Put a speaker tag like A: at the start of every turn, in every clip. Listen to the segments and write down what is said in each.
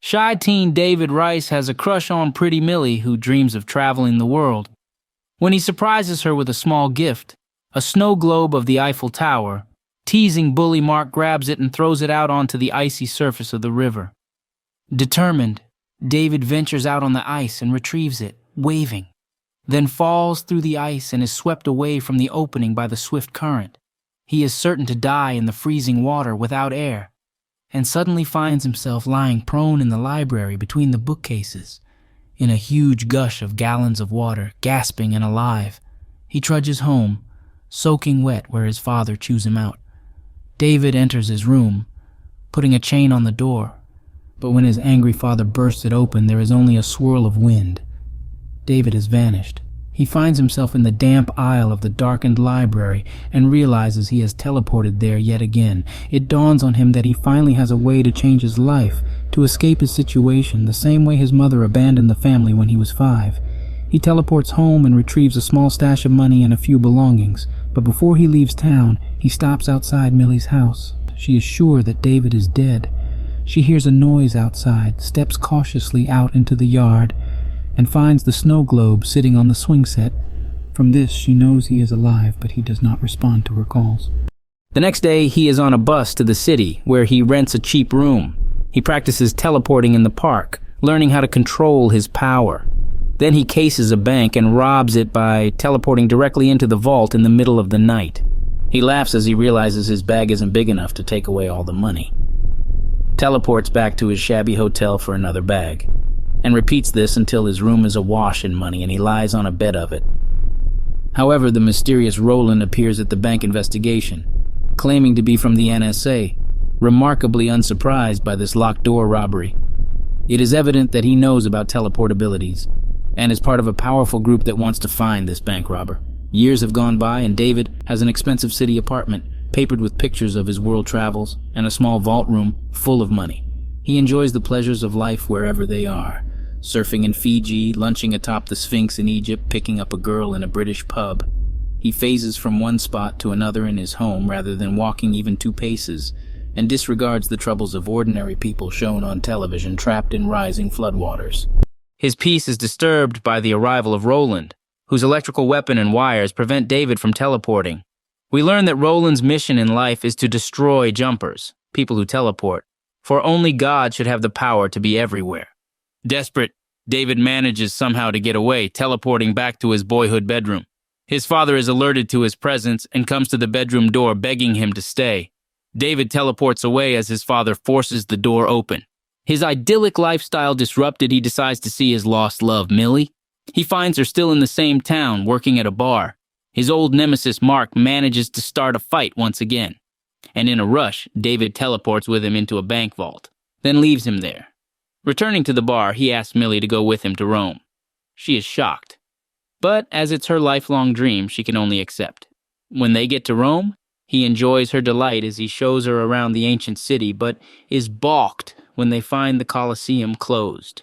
A: Shy teen David Rice has a crush on pretty Millie, who dreams of traveling the world. When he surprises her with a small gift, a snow globe of the Eiffel Tower, teasing bully Mark grabs it and throws it out onto the icy surface of the river. Determined, David ventures out on the ice and retrieves it, waving, then falls through the ice and is swept away from the opening by the swift current. He is certain to die in the freezing water without air, and suddenly finds himself lying prone in the library between the bookcases, in a huge gush of gallons of water, gasping and alive. He trudges home, soaking wet where his father chews him out. David enters his room, putting a chain on the door, but when his angry father bursts it open, there is only a swirl of wind. David has vanished. He finds himself in the damp aisle of the darkened library and realizes he has teleported there yet again. It dawns on him that he finally has a way to change his life, to escape his situation, the same way his mother abandoned the family when he was 5. He teleports home and retrieves a small stash of money and a few belongings, but before he leaves town, he stops outside Millie's house. She is sure that David is dead. She hears a noise outside, steps cautiously out into the yard, and finds the snow globe sitting on the swing set. From this, she knows he is alive, but he does not respond to her calls. The next day, he is on a bus to the city, where he rents a cheap room. He practices teleporting in the park, learning how to control his power. Then he cases a bank and robs it by teleporting directly into the vault in the middle of the night. He laughs as he realizes his bag isn't big enough to take away all the money. Teleports back to his shabby hotel for another bag, and repeats this until his room is awash in money and he lies on a bed of it. However, the mysterious Roland appears at the bank investigation, claiming to be from the NSA, remarkably unsurprised by this locked door robbery. It is evident that he knows about teleportabilities, and is part of a powerful group that wants to find this bank robber. Years have gone by, and David has an expensive city apartment, papered with pictures of his world travels, and a small vault room full of money. He enjoys the pleasures of life wherever they are, surfing in Fiji, lunching atop the Sphinx in Egypt, picking up a girl in a British pub. He phases from one spot to another in his home rather than walking even 2 paces, and disregards the troubles of ordinary people shown on television trapped in rising floodwaters. His peace is disturbed by the arrival of Roland, whose electrical weapon and wires prevent David from teleporting. We learn that Roland's mission in life is to destroy jumpers, people who teleport, for only God should have the power to be everywhere. Desperate, David manages somehow to get away, teleporting back to his boyhood bedroom. His father is alerted to his presence and comes to the bedroom door begging him to stay. David teleports away as his father forces the door open. His idyllic lifestyle disrupted, he decides to see his lost love, Millie. He finds her still in the same town, working at a bar. His old nemesis Mark manages to start a fight once again. And in a rush, David teleports with him into a bank vault, then leaves him there. Returning to the bar, he asks Millie to go with him to Rome. She is shocked. But as it's her lifelong dream, she can only accept. When they get to Rome, he enjoys her delight as he shows her around the ancient city, but is balked when they find the Colosseum closed.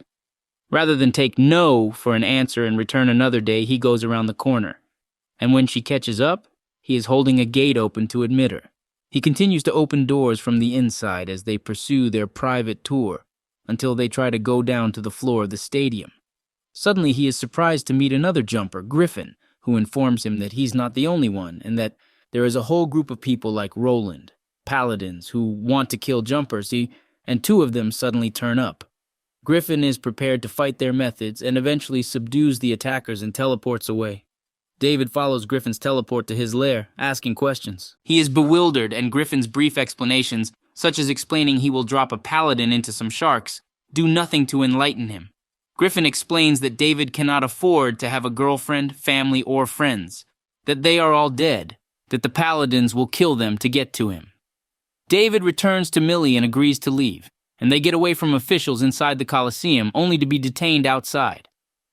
A: Rather than take no for an answer and return another day, he goes around the corner. And when she catches up, he is holding a gate open to admit her. He continues to open doors from the inside as they pursue their private tour, until they try to go down to the floor of the stadium. Suddenly he is surprised to meet another jumper, Griffin, who informs him that he's not the only one, and that there is a whole group of people like Roland, Paladins, who want to kill jumpers, and 2 of them suddenly turn up. Griffin is prepared to fight their methods and eventually subdues the attackers and teleports away. David follows Griffin's teleport to his lair, asking questions. He is bewildered, and Griffin's brief explanations, such as explaining he will drop a paladin into some sharks, do nothing to enlighten him. Griffin explains that David cannot afford to have a girlfriend, family, or friends, that they are all dead, that the Paladins will kill them to get to him. David returns to Millie and agrees to leave, and they get away from officials inside the Colosseum only to be detained outside.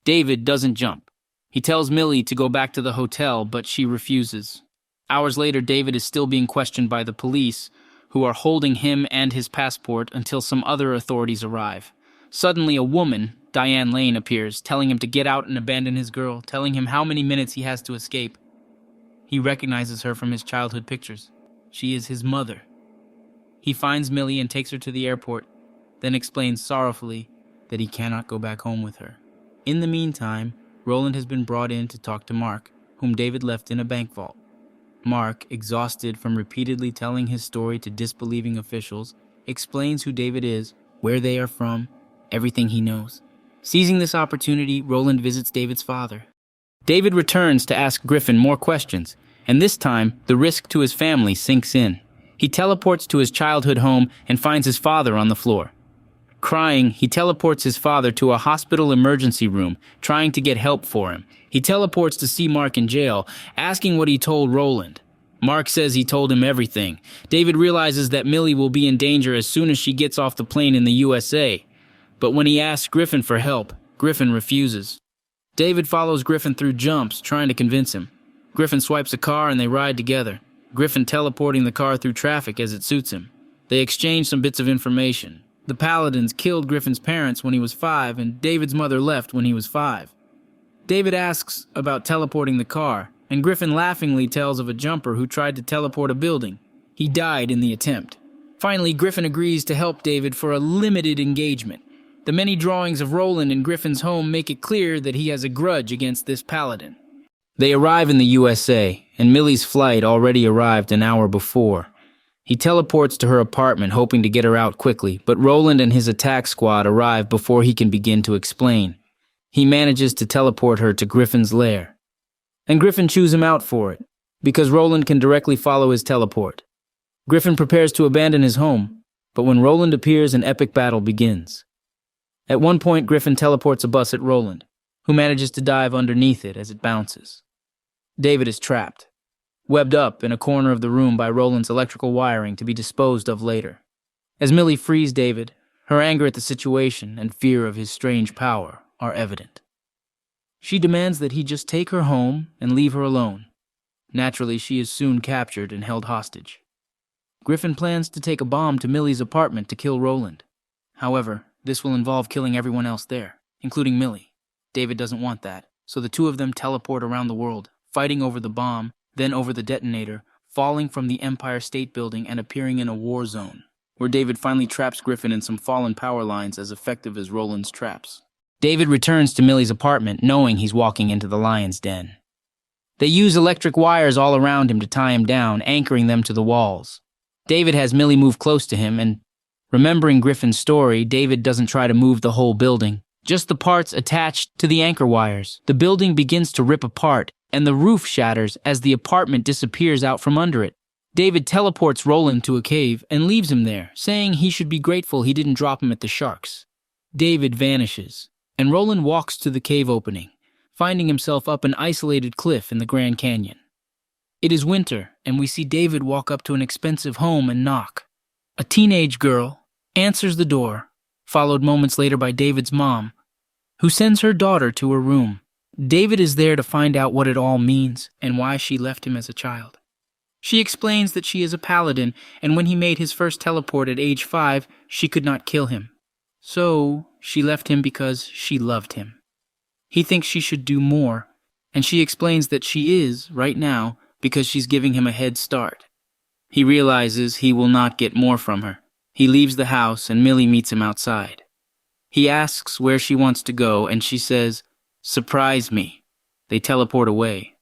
A: David doesn't jump. He tells Millie to go back to the hotel, but she refuses. Hours later, David is still being questioned by the police, who are holding him and his passport until some other authorities arrive. Suddenly, a woman, Diane Lane, appears, telling him to get out and abandon his girl, telling him how many minutes he has to escape. He recognizes her from his childhood pictures. She is his mother. He finds Millie and takes her to the airport. then explains sorrowfully that he cannot go back home with her. In the meantime, Roland has been brought in to talk to Mark, whom David left in a bank vault. Mark, exhausted from repeatedly telling his story to disbelieving officials, explains who David is, where they are from, everything he knows. Seizing this opportunity, Roland visits David's father. David returns to ask Griffin more questions, and this time, the risk to his family sinks in. He teleports to his childhood home and finds his father on the floor. Crying, he teleports his father to a hospital emergency room, trying to get help for him. He teleports to see Mark in jail, asking what he told Roland. Mark says he told him everything. David realizes that Millie will be in danger as soon as she gets off the plane in the USA. But when he asks Griffin for help, Griffin refuses. David follows Griffin through jumps, trying to convince him. Griffin swipes a car and they ride together, Griffin teleporting the car through traffic as it suits him. They exchange some bits of information. The Paladins killed Griffin's parents when he was 5, and David's mother left when he was 5. David asks about teleporting the car, and Griffin laughingly tells of a jumper who tried to teleport a building. He died in the attempt. Finally, Griffin agrees to help David for a limited engagement. The many drawings of Roland in Griffin's home make it clear that he has a grudge against this Paladin. They arrive in the USA, and Millie's flight already arrived an hour before. He teleports to her apartment, hoping to get her out quickly, but Roland and his attack squad arrive before he can begin to explain. He manages to teleport her to Griffin's lair. And Griffin chews him out for it, because Roland can directly follow his teleport. Griffin prepares to abandon his home, but when Roland appears, an epic battle begins. At one point, Griffin teleports a bus at Roland, who manages to dive underneath it as it bounces. David is trapped, webbed up in a corner of the room by Roland's electrical wiring to be disposed of later. As Millie frees David, her anger at the situation and fear of his strange power are evident. She demands that he just take her home and leave her alone. Naturally, she is soon captured and held hostage. Griffin plans to take a bomb to Millie's apartment to kill Roland. However, this will involve killing everyone else there, including Millie. David doesn't want that, so the two of them teleport around the world, fighting over the bomb, then over the detonator, falling from the Empire State Building and appearing in a war zone, where David finally traps Griffin in some fallen power lines as effective as Roland's traps. David returns to Millie's apartment, knowing he's walking into the lion's den. They use electric wires all around him to tie him down, anchoring them to the walls. David has Millie move close to him, and remembering Griffin's story, David doesn't try to move the whole building, just the parts attached to the anchor wires. The building begins to rip apart, and the roof shatters as the apartment disappears out from under it. David teleports Roland to a cave and leaves him there, saying he should be grateful he didn't drop him at the sharks. David vanishes, and Roland walks to the cave opening, finding himself up an isolated cliff in the Grand Canyon. It is winter, and we see David walk up to an expensive home and knock. A teenage girl answers the door, followed moments later by David's mom, who sends her daughter to her room. David is there to find out what it all means and why she left him as a child. She explains that she is a paladin, and when he made his first teleport at age 5, she could not kill him. So, she left him because she loved him. He thinks she should do more, and she explains that she is, right now, because she's giving him a head start. He realizes he will not get more from her. He leaves the house, and Millie meets him outside. He asks where she wants to go, and she says, "Surprise me." They teleport away.